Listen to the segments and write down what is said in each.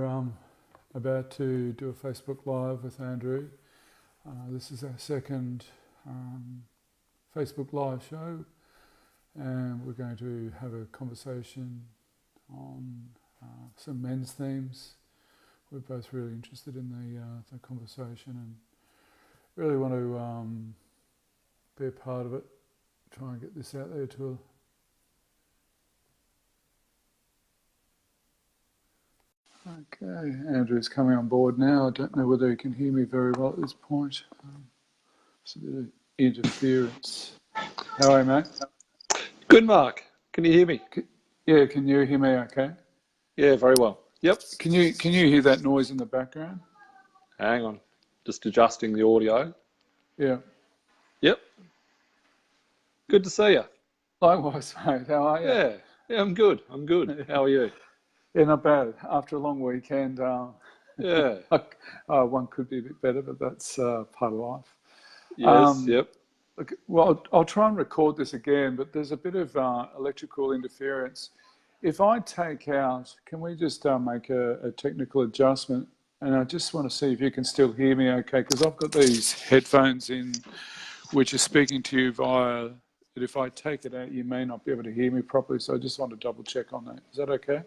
I'm about to do a Facebook Live with Andrew. This is our second Facebook Live show, and we're going to have a conversation on some men's themes. We're both really interested in the conversation and really want to be a part of it, try and get this out there to Okay, Andrew's coming on board now. I don't know whether he can hear me very well at this point. It's a bit of interference. How are you, mate? Good, Mark. Can you hear me? Yeah, can you hear me okay? Yeah, very well. Yep. Can you hear that noise in the background? Hang on. Just adjusting the audio. Yeah. Yep. Good to see you. Likewise, mate. How are you? Yeah, I'm good. How are you? Yeah, not bad. After a long weekend, Yeah. one could be a bit better, but that's part of life. Yes, yep. Look, well, I'll try and record this again, but there's a bit of electrical interference. If I take out, can we just make a technical adjustment? And I just want to see if you can still hear me okay, because I've got these headphones in, which are speaking to you via, but if I take it out, you may not be able to hear me properly. So I just want to double check on that. Is that okay?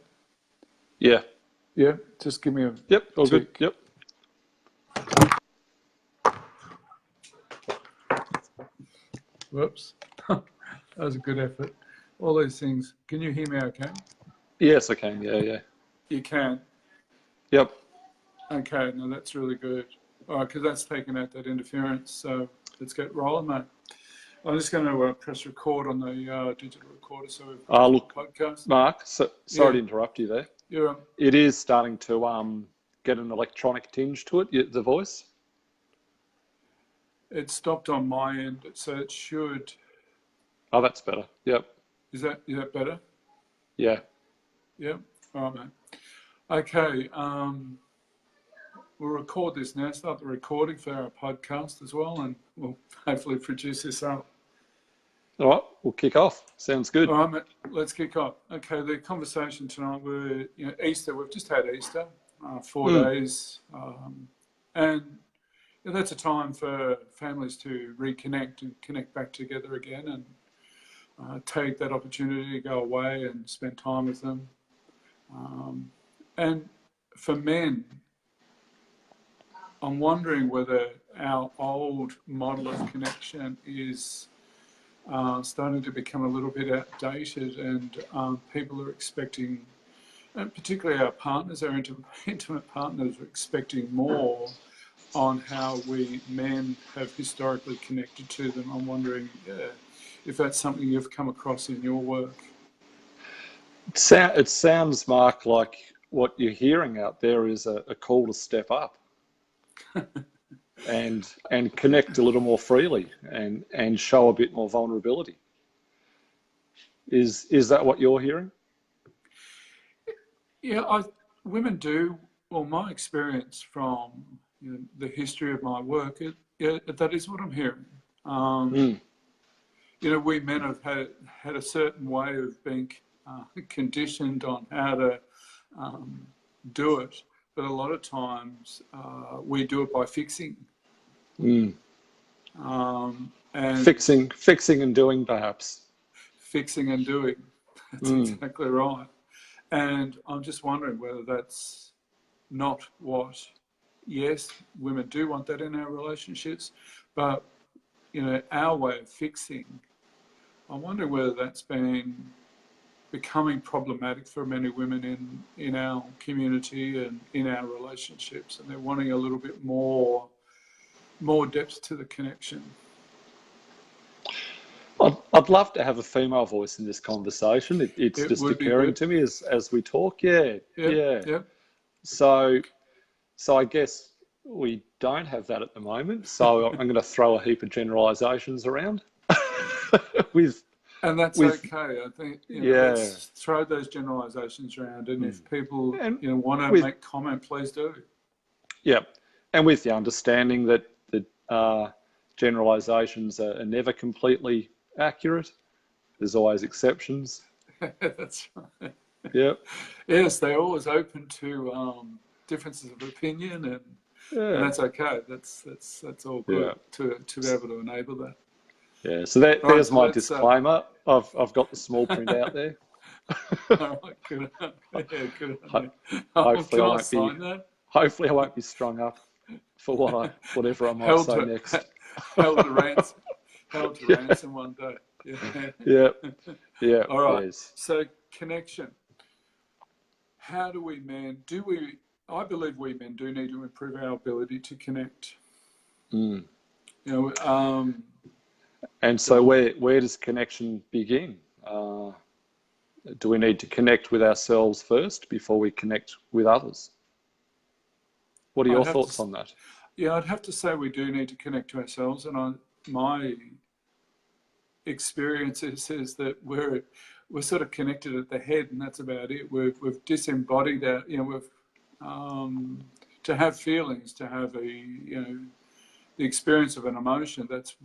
Yeah. Yeah, just give me a Yep, all tick. good. Yep. Whoops. That was a good effort. All these things. Can you hear me okay? Yes, I can. Yeah. You can. Yep. Okay, no, that's really good. All right, because that's taken out that interference. So let's get rolling, mate. I'm just going to press record on the digital recorder. So we've got Look, a podcast. Mark, sorry to interrupt you there. Yeah. It is starting to get an electronic tinge to it, the voice. It stopped on my end, so it should. Oh, that's better. Yep. Is that better? Yeah. Yep. All right, mate. Okay. We'll record this now. Start the recording for our podcast as well, and we'll hopefully produce this up. All right, we'll kick off. Sounds good. All right, mate. Let's kick off. Okay, the conversation tonight. We're Easter. We've just had Easter, 4 days, and that's a time for families to reconnect and connect back together again, and take that opportunity to go away and spend time with them. And for men, I'm wondering whether our old model of connection is starting to become a little bit outdated, and people are expecting, and particularly our partners, our intimate partners, are expecting more on how we men have historically connected to them. I'm wondering if that's something you've come across in your work. It sounds, Mark, like what you're hearing out there is a call to step up and connect a little more freely and show a bit more vulnerability. Is that what you're hearing? Yeah, women do. Well, my experience from the history of my work, that is what I'm hearing. We men have had a certain way of being conditioned on how to do it, but a lot of times we do it by fixing. And fixing and doing, perhaps. Fixing and doing. That's exactly right. And I'm just wondering whether that's not what. Yes, women do want that in our relationships, but our way of fixing, I'm wondering whether that's becoming problematic for many women in our community and in our relationships, and they're wanting a little bit more depth to the connection. I'd love to have a female voice in this conversation. It's just occurring to me as we talk. Yeah. So I guess we don't have that at the moment. So I'm going to throw a heap of generalisations around. And that's okay. I think let's throw those generalisations around, and if people want to make comment, please do. Yeah, and with the understanding that generalisations are never completely accurate. There's always exceptions. That's right. Yep. Yes, they're always open to differences of opinion, and Yeah. that's okay. That's all Yeah. good to be able to enable that. Yeah. So Right, there's so my let's disclaimer. I've got the small print out there. all right, good on, yeah, good on Ho- you. Hopefully Can I I won't be. sign that? Hopefully I won't be strung up for whatever I might held say to next. held to ransom, held to Yeah. ransom one day. Yeah. Yeah. Yeah. All right. Yes. So connection. How do we men? Do we? I believe we men do need to improve our ability to connect. Mm. You know, And so where does connection begin? Do we need to connect with ourselves first before we connect with others? What are I'd your have thoughts to. on that? Yeah, I'd have to say we do need to connect to ourselves, and my experience is that we're sort of connected at the head, and that's about it. We've disembodied our, you know, to have feelings, to have the experience of an emotion. That's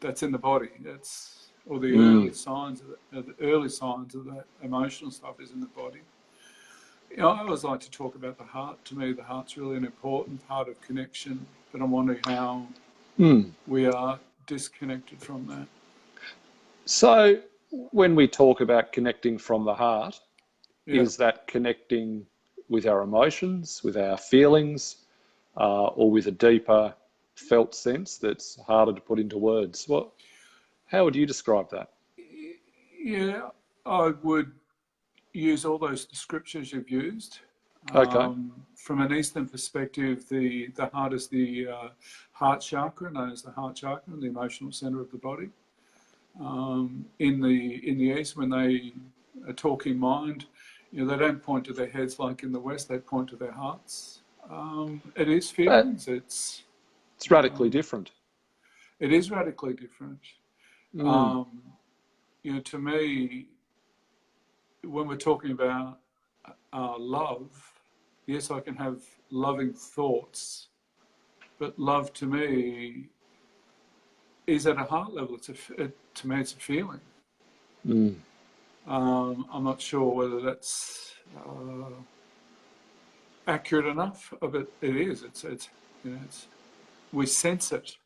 that's in the body. That's or the early signs of that emotional stuff is in the body. I always like to talk about the heart. To me, the heart's really an important part of connection, but I'm wondering how we are disconnected from that. So when we talk about connecting from the heart, Yeah. is that connecting with our emotions, with our feelings, or with a deeper felt sense that's harder to put into words? How would you describe that? Yeah, I would use all those scriptures you've used. Okay. From an Eastern perspective, the heart is the heart chakra, known as the heart chakra, the emotional center of the body. In the East, when they are talking mind, they don't point to their heads like in the West. They point to their hearts. It is feelings. It's radically different. It is radically different. To me, when we're talking about love, yes, I can have loving thoughts, but love to me is at a heart level. To me, it's a feeling. I'm not sure whether that's accurate enough, but it is. It's we sense it.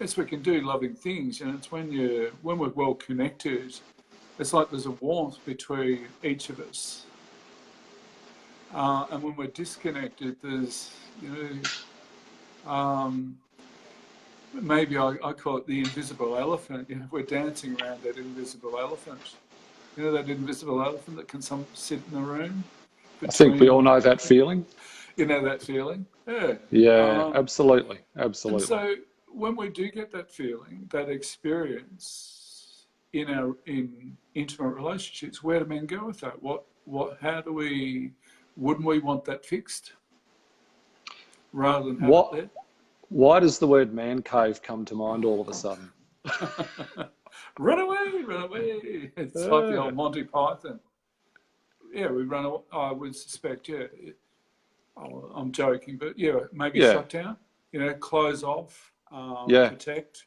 Yes, we can do loving things, and it's when we're well connected. It's like there's a warmth between each of us. And when we're disconnected, there's, maybe I call it the invisible elephant. We're dancing around that invisible elephant. That invisible elephant that can sit in the room. I think we all know that feeling. You know that feeling? Yeah. Yeah, absolutely. Absolutely. And so when we do get that feeling, that experience in intimate relationships, where do men go with that? How do we? Wouldn't we want that fixed rather than have it there? Why does the word man cave come to mind all of a sudden? Run away, run away. It's like the old Monty Python. Yeah, we run away. I would suspect, yeah. I'm joking, but yeah, maybe shut down, close off, protect.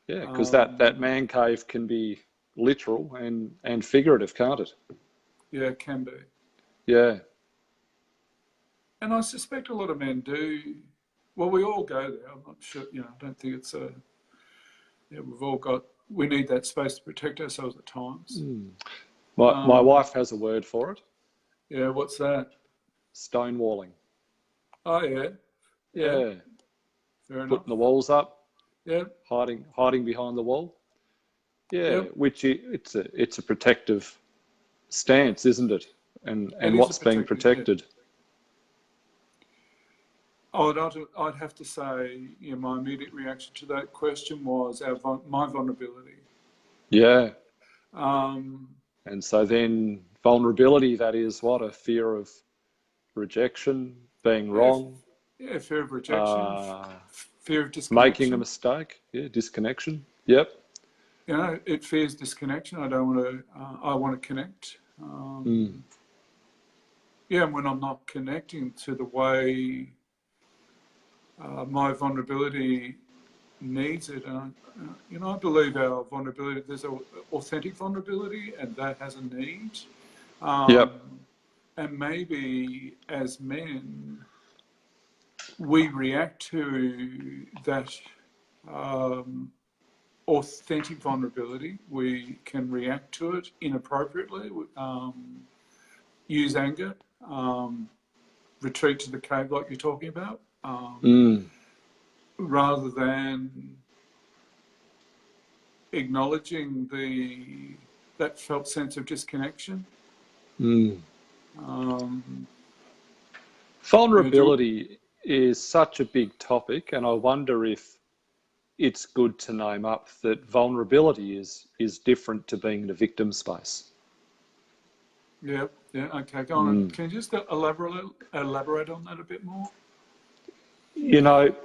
Yeah, because that man cave can be literal and figurative, can't it? Yeah, it can be. Yeah. And I suspect a lot of men do. Well, we all go there. I'm not sure, I don't think it's we need that space to protect ourselves at times. My wife has a word for it. Yeah, what's that? Stonewalling. Oh, yeah. Yeah. Fair enough. Putting the walls up. Yeah. Hiding behind the wall. Yeah, Yep. which it's a protective stance, isn't it? And what's being protected? Yeah. I'd have to say, my immediate reaction to that question was my vulnerability. Yeah. And so then vulnerability, that is what? A fear of rejection, being wrong. Yeah, fear of rejection, fear of disconnection. Making a mistake, disconnection. Yep. It fears disconnection. I don't want to, I want to connect. Yeah, and when I'm not connecting to the way my vulnerability needs it, I believe our vulnerability, there's an authentic vulnerability, and that has a need. Yep. And maybe as men, we react to that authentic vulnerability. We can react to it inappropriately, use anger, retreat to the cave like you're talking about, rather than acknowledging that felt sense of disconnection. Vulnerability is such a big topic, and I wonder if it's good to name up that vulnerability is different to being in a victim space. Yeah, okay, go on. Can you just elaborate on that a bit more? You know,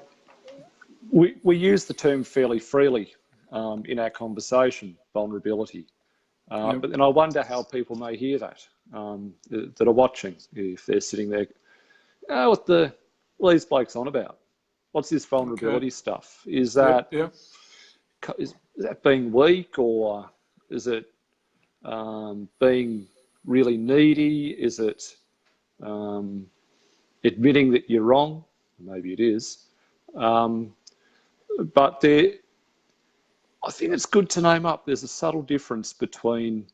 we use the term fairly freely in our conversation, vulnerability. But then I wonder how people may hear that, that are watching, if they're sitting there, what these blokes on about? What's this vulnerability stuff? Is that is that being weak, or is it being really needy? Is it admitting that you're wrong? Maybe it is. But I think it's good to name up. There's a subtle difference between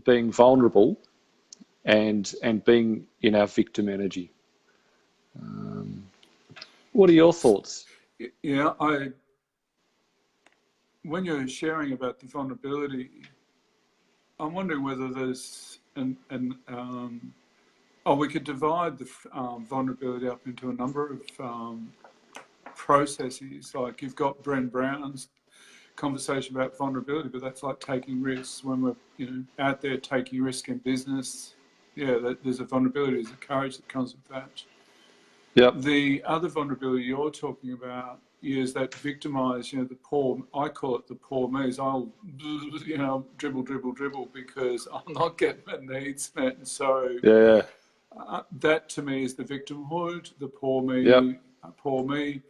being vulnerable and being in our victim energy. What are your thoughts? Yeah, when you're sharing about the vulnerability, I'm wondering whether there's we could divide the vulnerability up into a number of processes. Like you've got Bren Brown's conversation about vulnerability, but that's like taking risks. When we're out there taking risk in business, there's a vulnerability, there's a courage that comes with that. Yep. The other vulnerability you're talking about is that victimise, the poor, I call it the poor me's. I'll, dribble because I'm not getting my needs met. And so that to me is the victimhood, the poor me, poor me.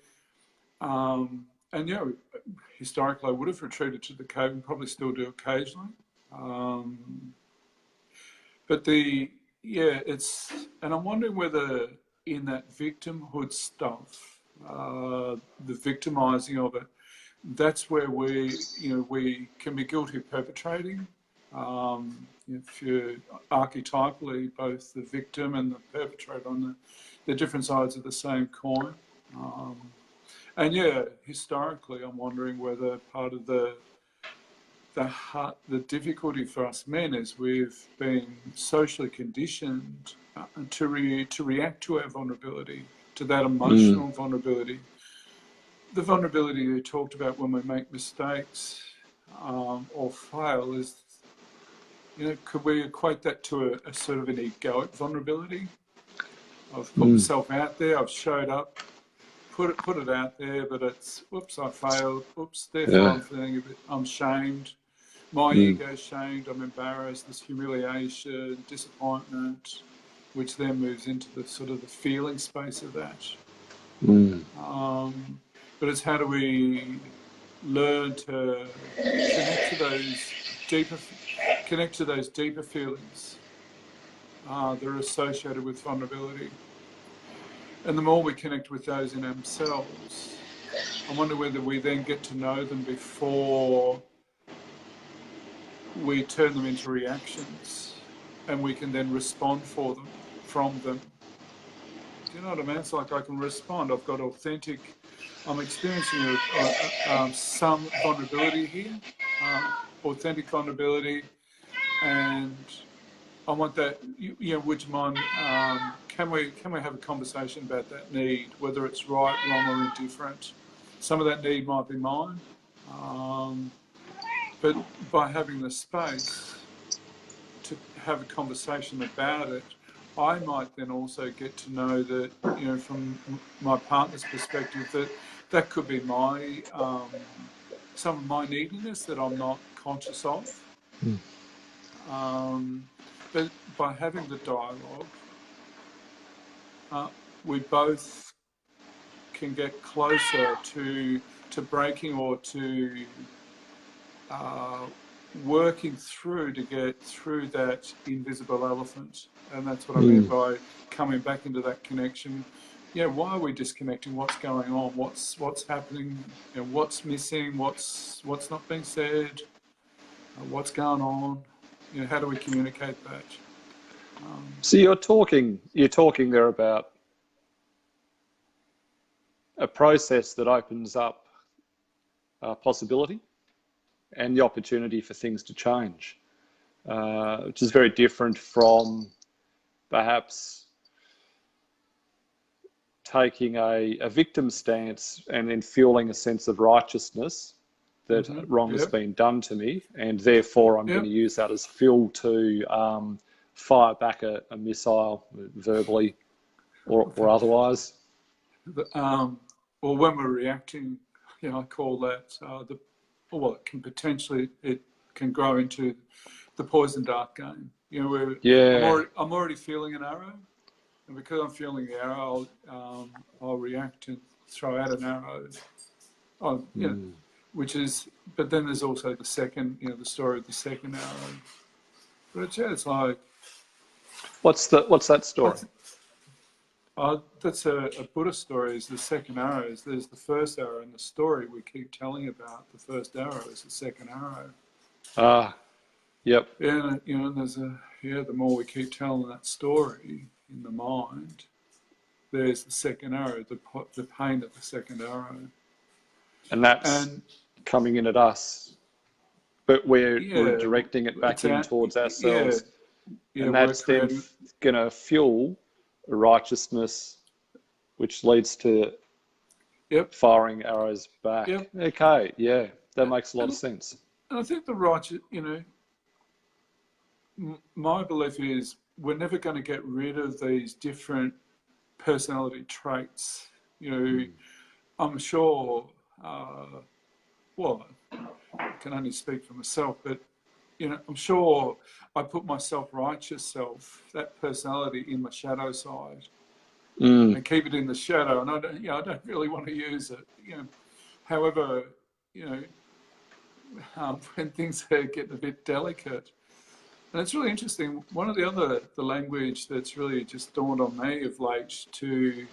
And historically I would have retreated to the cave and probably still do occasionally. But and I'm wondering whether in that victimhood stuff, the victimizing of it, that's where we can be guilty of perpetrating. If you're archetypally both the victim and the perpetrator on the different sides of the same coin. And historically, I'm wondering whether part of the difficulty for us men is we've been socially conditioned to react to our vulnerability, to that emotional vulnerability. The vulnerability you talked about when we make mistakes or fail is, could we equate that to a sort of an egoic vulnerability? I've put myself out there, I've showed up, put it out there, but it's, oops, I failed, oops, therefore I'm feeling a bit, I'm shamed. My ego's shamed, I'm embarrassed, there's humiliation, disappointment, which then moves into the sort of the feeling space of that. But it's how do we learn to connect to those deeper feelings that are associated with vulnerability. And the more we connect with those in ourselves, I wonder whether we then get to know them before we turn them into reactions, and we can then respond from them. Do you know what I mean? It's like I can respond. I've got I'm experiencing some vulnerability here, authentic vulnerability, and I want that. Would you mind? Can we have a conversation about that need, whether it's right, wrong, or indifferent? Some of that need might be mine. But by having the space to have a conversation about it, I might then also get to know that, from my partner's perspective, that could be my some of my neediness that I'm not conscious of. But by having the dialogue, we both can get closer to breaking or to working through to get through that invisible elephant. And that's what I mean by coming back into that connection. Yeah, why are we disconnecting? What's going on? What's happening? You know, what's missing? What's not being said? What's going on? You know, how do we communicate that? So you're talking there about a process that opens up possibility and the opportunity for things to change, which is very different from perhaps taking a victim stance and then feeling a sense of righteousness that wrong has been done to me, and therefore I'm going to use that as fuel to fire back a missile verbally or otherwise. Or when we're reacting, you know, I call that it can grow into the poison dart game. You know, I'm already feeling an arrow, and because I'm feeling the arrow, I'll react and throw out an arrow. You know, which is, but then there's also the second, you know, the story of the second arrow. But it's like, what's that story? That's a Buddhist story. Is the second arrow? There's the first arrow in the story we keep telling about. The first arrow is the second arrow. Yep. Yeah, you know, the more we keep telling that story in the mind, there's the second arrow, the pain of the second arrow. And that's coming in at us, but we're directing it back in towards ourselves. And that's then going to fuel righteousness, which leads to firing arrows back. Okay, yeah, that makes a lot of sense. And I think the righteous, you know, my belief is we're never going to get rid of these different personality traits. You know, I'm sure, well, I can only speak for myself, but, you know, I'm sure I put my self-righteous self, that personality, in my shadow side and keep it in the shadow. And I don't really want to use it. You know, however, you know, when things are getting a bit delicate, and it's really interesting. One of the language that's really just dawned on me of late to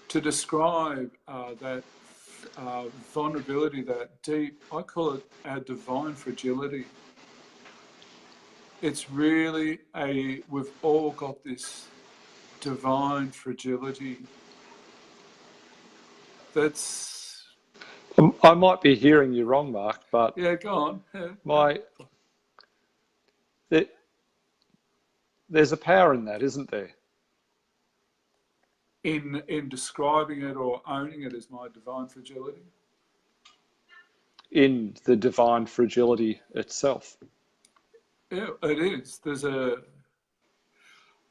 describe that vulnerability, that deep, I call it our divine fragility. It's really we've all got this divine fragility. That's. I might be hearing you wrong, Mark, but Yeah, go on. There's a power in that, isn't there? In describing it or owning it as my divine fragility. In the divine fragility itself. Yeah, it is.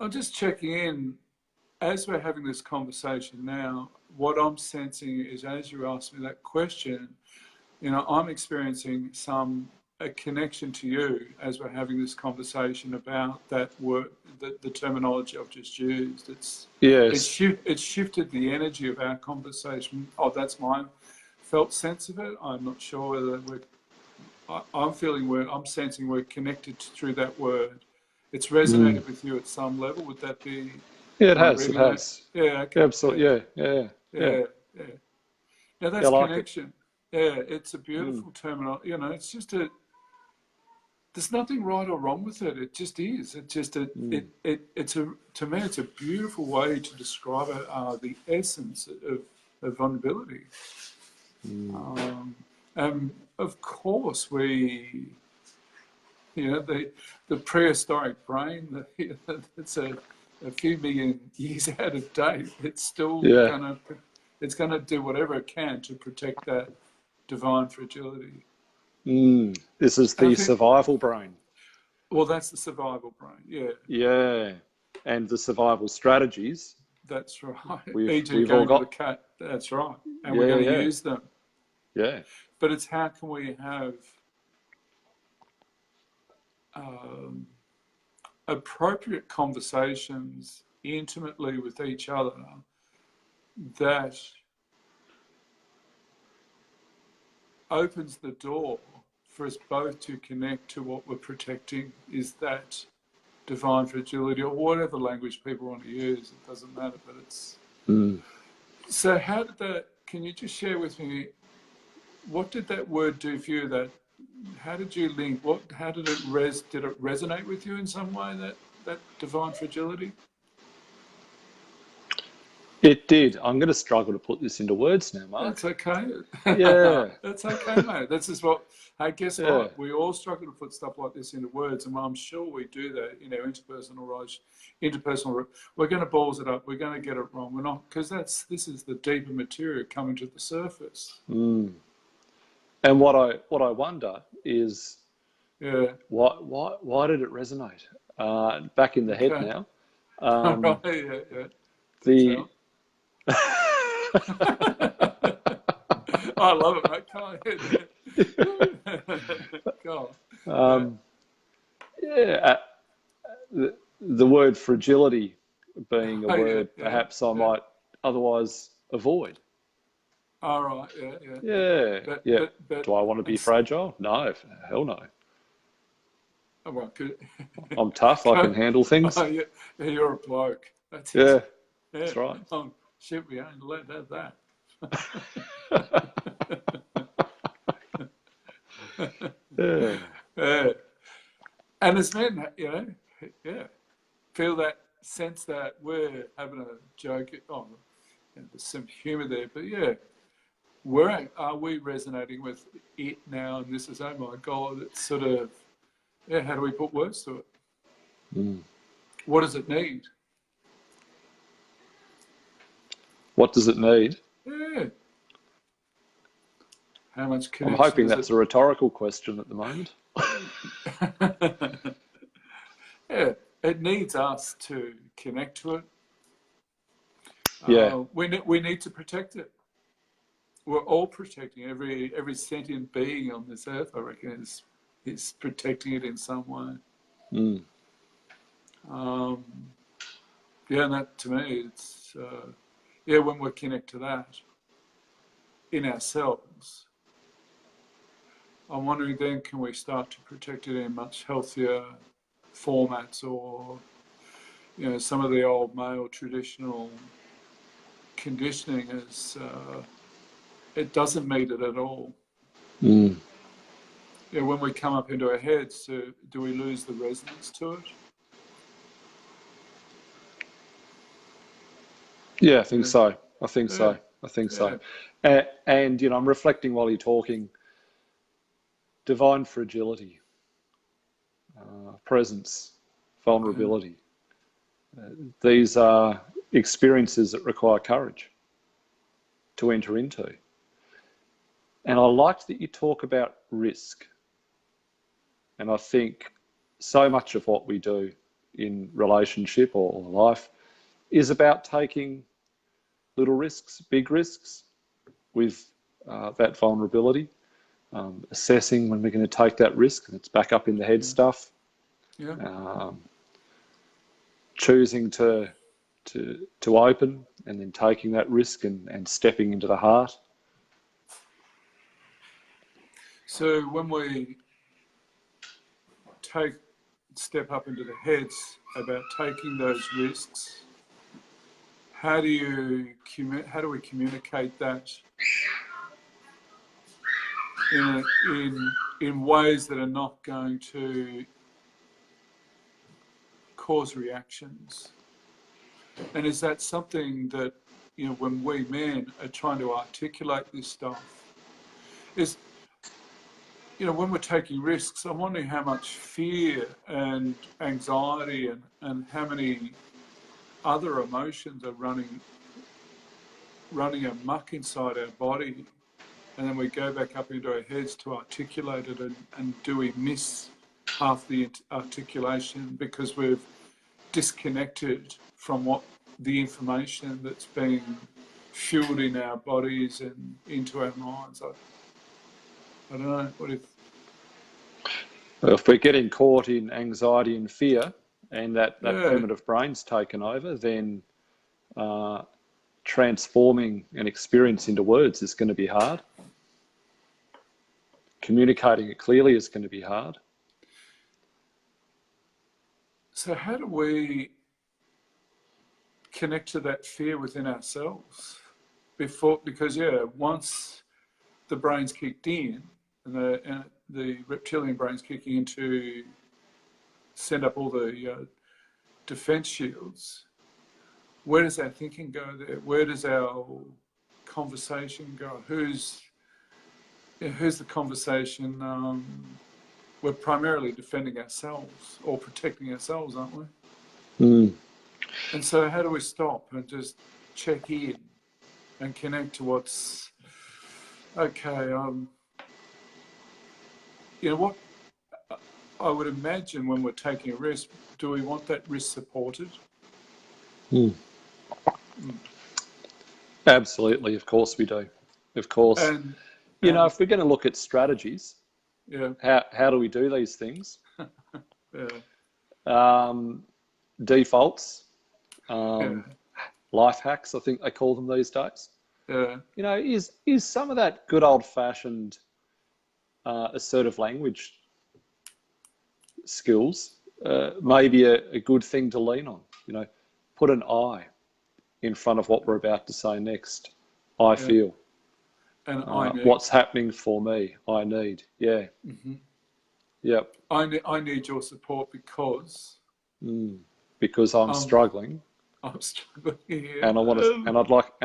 I'm just checking in as we're having this conversation now. What I'm sensing is, as you asked me that question, you know, I'm experiencing a connection to you as we're having this conversation about that word, the terminology I've just used. It's shifted the energy of our conversation. Oh, that's my felt sense of it. I'm not sure whether I'm sensing we're connected through that word. It's resonated with you at some level. Would that be? Yeah, it has. Yeah, okay. Absolutely. Yeah. Now that's connection. Yeah, it's a beautiful terminal. You know, it's just there's nothing right or wrong with it. It just is. It's just to me, it's a beautiful way to describe it, the essence of vulnerability. Of course, you know, the prehistoric brain, it's a few million years out of date. It's still gonna do whatever it can to protect that divine fragility. This is the survival brain. Well, that's the survival brain. Yeah. Yeah, and the survival strategies. That's right. We've all got. The cat. That's right, and we're going to use them. Yeah. But it's how can we have appropriate conversations intimately with each other that opens the door for us both to connect to what we're protecting is that divine fragility, or whatever language people want to use. It doesn't matter, but it's... So how did that... Can you just share with me, what did that word do for you? That, how did you link? How did it did it resonate with you in some way, that divine fragility? It did. I'm going to struggle to put this into words now, Mark. That's okay. Yeah. That's okay, mate. That's just what... Hey, guess what? We all struggle to put stuff like this into words, and I'm sure we do that in our interpersonal. We're going to balls it up. We're going to get it wrong. We're not, because this is the deeper material coming to the surface. And what I wonder is, why did it resonate? Back in the head now. Right. The I love it, mate. Go on. The word fragility being a word perhaps I might otherwise avoid. All right, But, do I want to be fragile? No, hell no. Oh, well, good. I'm tough. I can handle things. Oh, yeah, you're a bloke. That's it. That's right. Oh, shit, we ain't allowed to have that. And it's men, feel that sense that we're having a joke. There's some humour there, but are we resonating with it now? And this is, oh my God, it's sort of, how do we put words to it? What does it need? What does it need? How much connection? I'm hoping that's a rhetorical question at the moment. It needs us to connect to it. We need to protect it. We're all protecting every sentient being on this earth. I reckon is protecting it in some way. And that to me, it's when we connect to that in ourselves, I'm wondering then, can we start to protect it in much healthier formats, or some of the old male traditional conditioning is it doesn't meet it at all. When we come up into our heads, do we lose the resonance to it? I think so. I think so. And I'm reflecting while you're talking. Divine fragility, presence, vulnerability. These are experiences that require courage to enter into. And I liked that you talk about risk. And I think so much of what we do in relationship or life is about taking little risks, big risks with that vulnerability. Assessing when we're going to take that risk, and it's back up in the head stuff. Choosing to open, and then taking that risk and stepping into the heart. So when we step up into the heads about taking those risks, how do we communicate that in ways that are not going to cause reactions? And is that something that, when we men are trying to articulate this stuff, is, when we're taking risks, I'm wondering how much fear and anxiety and how many other emotions are running amok inside our body. And then we go back up into our heads to articulate it, and do we miss half the articulation because we've disconnected from what the information that's being fueled in our bodies and into our minds? I don't know. If we're getting caught in anxiety and fear, and that primitive brain's taken over, then transforming an experience into words is going to be hard. communicating it clearly is going to be hard. So how do we connect to that fear within ourselves because once the brain's kicked in and the reptilian brain's kicking in to send up all the defense shields, where does our thinking go there? Where does our conversation go? Who's the conversation? We're primarily defending ourselves or protecting ourselves, aren't we? Mm. And so how do we stop and just check in and connect to what's okay? What I would imagine when we're taking a risk, do we want that risk supported? Mm. Absolutely, of course we do. Of course. And if we're going to look at strategies, how do we do these things? Defaults, life hacks, I think they call them these days. Is some of that good old-fashioned assertive language skills maybe a good thing to lean on? Put an I in front of what we're about to say next. I feel. And I need. What's happening for me? I need. Yeah. Mm-hmm. Yep. I need your support because. Because I'm struggling. I'm struggling here. And I want to, and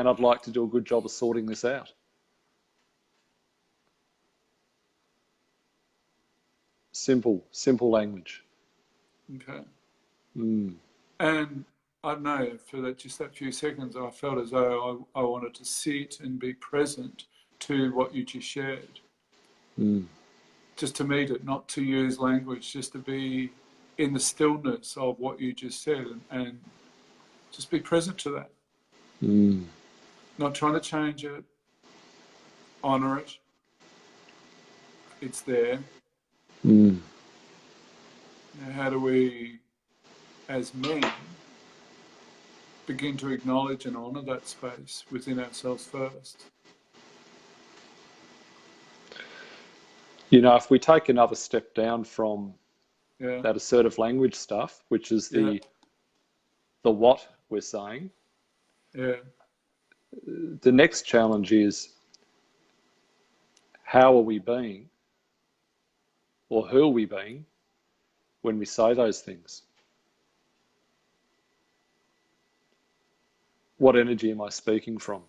I'd like to do a good job of sorting this out. Simple language. Okay. Mm. And I don't know, for just that few seconds, I felt as though I wanted to sit and be present to what you just shared. Mm. Just to meet it, not to use language, just to be in the stillness of what you just said and just be present to that. Mm. Not trying to change it, honour it. It's there. Mm. Now, how do we, as men, begin to acknowledge and honour that space within ourselves first? If we take another step down from that assertive language stuff, which is the what we're saying, the next challenge is how are we being, or who are we being, when we say those things? What energy am I speaking from?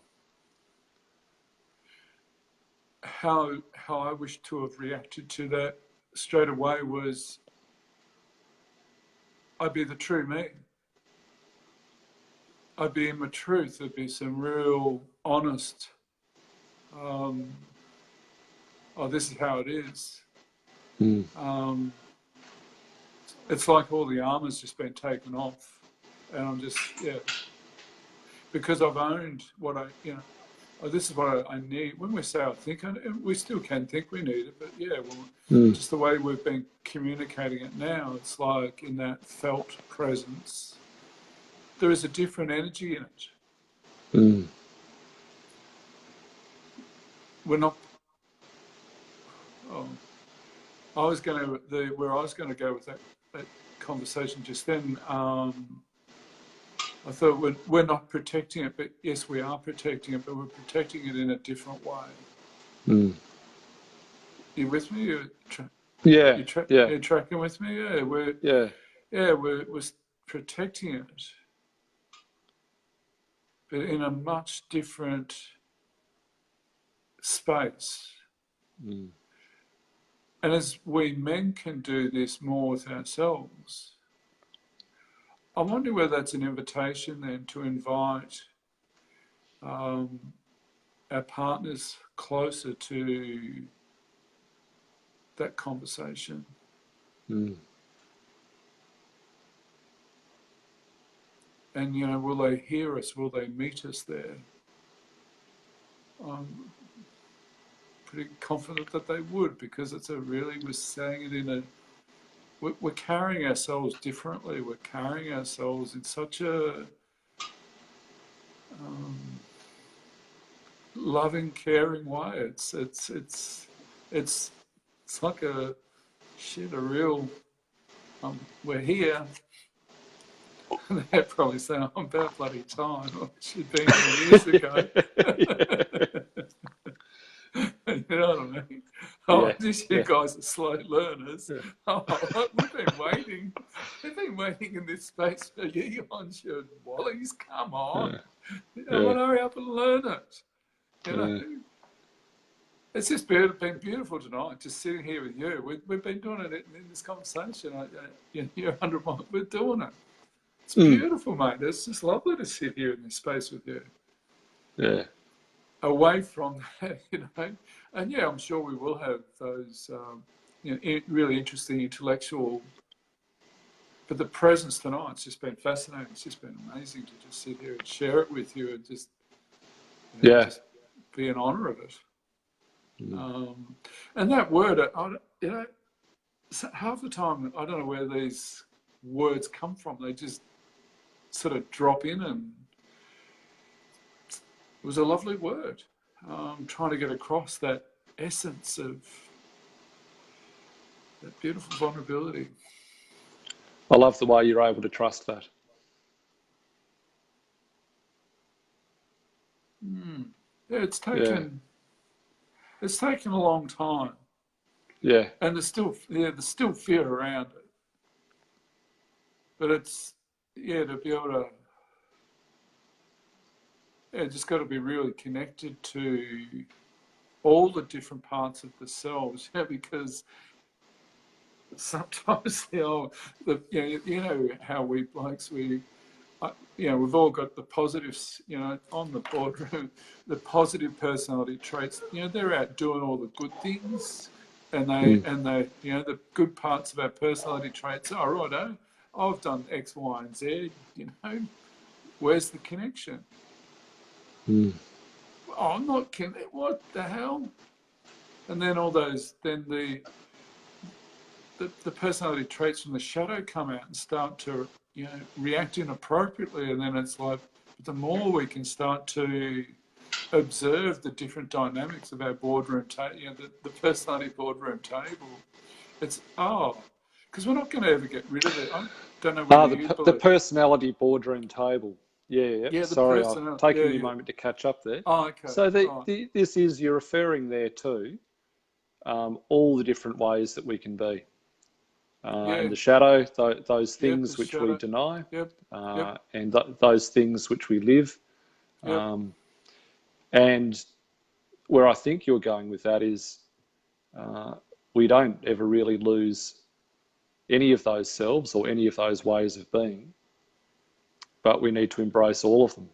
How I wish to have reacted to that straight away was I'd be the true me. I'd be in my truth. There'd be some real honest, this is how it is. Mm. It's like all the armour's just been taken off. And I'm just, because I've owned what this is what I need. When we say I think, we still can think we need it, but just the way we've been communicating it now, it's like in that felt presence, there is a different energy in it. Mm. We're not. I was going to go with that conversation just then. I thought we're not protecting it, but yes, we are protecting it, but we're protecting it in a different way. Mm. You with me? You're tracking with me? Yeah, we're protecting it, but in a much different space. Mm. And as we men can do this more with ourselves, I wonder whether that's an invitation then to invite our partners closer to that conversation. Mm. And, will they hear us? Will they meet us there? I'm pretty confident that they would, because we're saying it in we're carrying ourselves differently. We're carrying ourselves in such a loving, caring way. It's It's like a real, we're here. And they're probably saying, I'm about bloody time. I should have been here years ago. You know what I mean? Oh, just you guys are slow learners. Oh, we've been waiting. We've been waiting in this space for you on your wallies. Come on. You know, hurry up and learn it. You know? It's just been beautiful tonight, just sitting here with you. We've been doing it in this conversation. You're 100 miles. We're doing it. It's beautiful, mate. It's just lovely to sit here in this space with you. Yeah. Away from that, you know. And yeah, I'm sure we will have those really interesting intellectual. But the presence tonight's just been fascinating. It's just been amazing to just sit here and share it with you and just, just be in honour of it. And that word, half the time I don't know where these words come from. They just sort of drop in, and it was a lovely word. Trying to get across that essence of that beautiful vulnerability. I love the way you're able to trust that. Yeah, it's taken a long time. Yeah. And there's still fear around it. But it's to be able to just got to be really connected to all the different parts of the selves, because sometimes you know how we blokes we've all got the positives, on the boardroom, the positive personality traits. They're out doing all the good things, and they the good parts of our personality traits. Oh, righto, I've done X, Y, and Z. Where's the connection? Oh, I'm not connected. What the hell? And then all those, the personality traits from the shadow come out and start to react inappropriately, and then it's like the more we can start to observe the different dynamics of our boardroom table, the personality boardroom table, it's because we're not going to ever get rid of it. I don't know whether the personality boardroom table. Yeah. Sorry, I've taken me a moment to catch up there. Oh, okay. So this is, you're referring there to all the different ways that we can be. And the shadow, those things which we deny, and those things which we live. And where I think you're going with that is we don't ever really lose any of those selves or any of those ways of being, but we need to embrace all of them.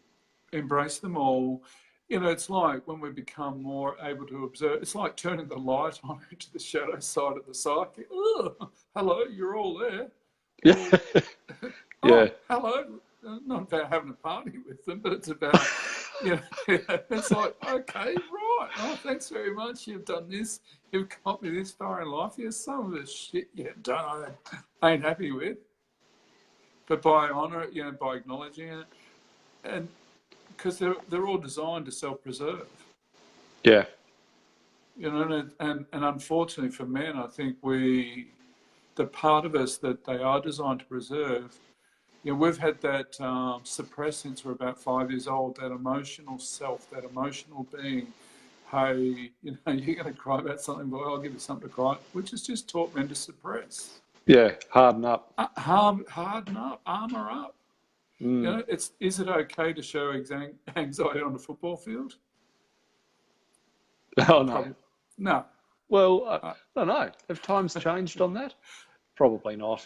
Embrace them all. It's like when we become more able to observe, it's like turning the light on into the shadow side of the psyche. Oh, hello, you're all there. Hello. Not about having a party with them, but it's about, it's like, okay, right. Oh, thanks very much. You've done this. You've got me this far in life. Here's some of the shit you've done I ain't happy with. But by honour it, by acknowledging it, and because they're all designed to self-preserve. Yeah. And unfortunately for men, I think the part of us that they are designed to preserve, we've had that suppressed since we're about 5 years old, that emotional self, that emotional being. Hey, you're going to cry about something, well, I'll give you something to cry, which has just taught men to suppress. Yeah, harden up. Harden up, armour up. Is it okay to show anxiety on the football field? Oh, no. No. Well, I don't know. Have times changed on that? Probably not.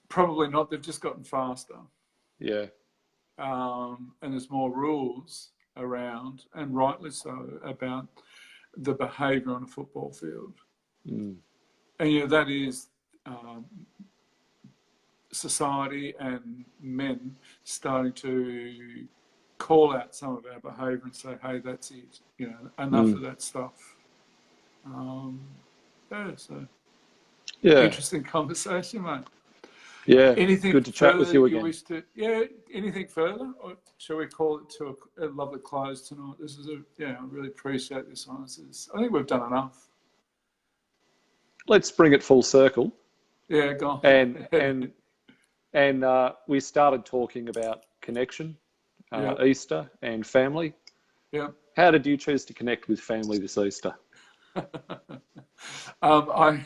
Probably not. They've just gotten faster. Yeah. And there's more rules around, and rightly so, about the behaviour on a football field. And that is society and men starting to call out some of our behaviour and say, hey, that's it, enough of that stuff. Interesting conversation, mate. Yeah, anything good to chat with you again. Anything further? Or shall we call it to a lovely close tonight? This is I really appreciate this, honestly. I think we've done enough. let's bring it full circle. Yeah, go And on. we started talking about connection, Yeah. Easter, and family. Yeah. How did you choose to connect with family this Easter? I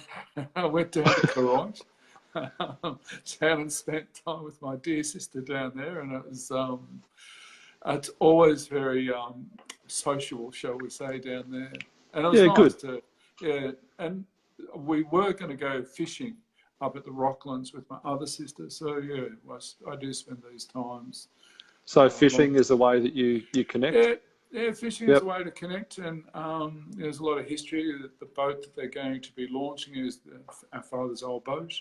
went down to Karoj, down and spent time with my dear sister down there, and it was it's always very sociable, shall we say, down there. And it was Yeah, nice good. to, yeah. And we were going to go fishing up at the Rocklands with my other sister. So yeah, I do spend these times. So fishing is a way that you connect? Yeah, yeah, fishing is Yep. a way to connect, and there's a lot of history. The boat that they're going to be launching is our father's old boat.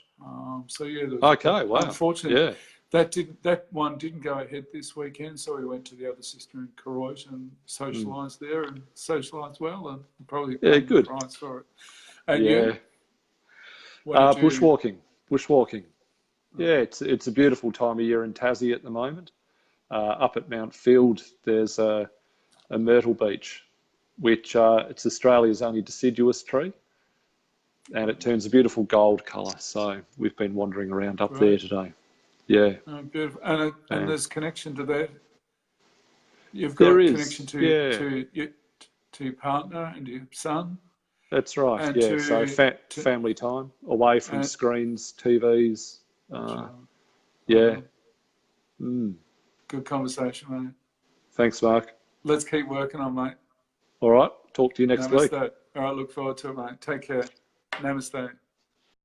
So yeah, Okay, wow. unfortunately, Yeah. that one didn't go ahead this weekend. So we went to the other sister in Karoj and socialised there, and socialised well, and probably paid the price for it. And Yeah. you, what did you? Bushwalking. Yeah, it's a beautiful time of year in Tassie at the moment. Up at Mount Field, there's a myrtle beach, which it's Australia's only deciduous tree, and it turns a beautiful gold colour. So we've been wandering around up there today. Yeah. Oh, beautiful. And there's connection to that. You've There got is. connection Yeah. to your partner and your son. That's right. And Yeah. So family time, away from screens, TVs. Yeah. Good conversation, mate. Thanks, Mark. Let's keep working on, mate. All right. Talk to you next week. Namaste. All right, look forward to it, mate. Take care. Namaste.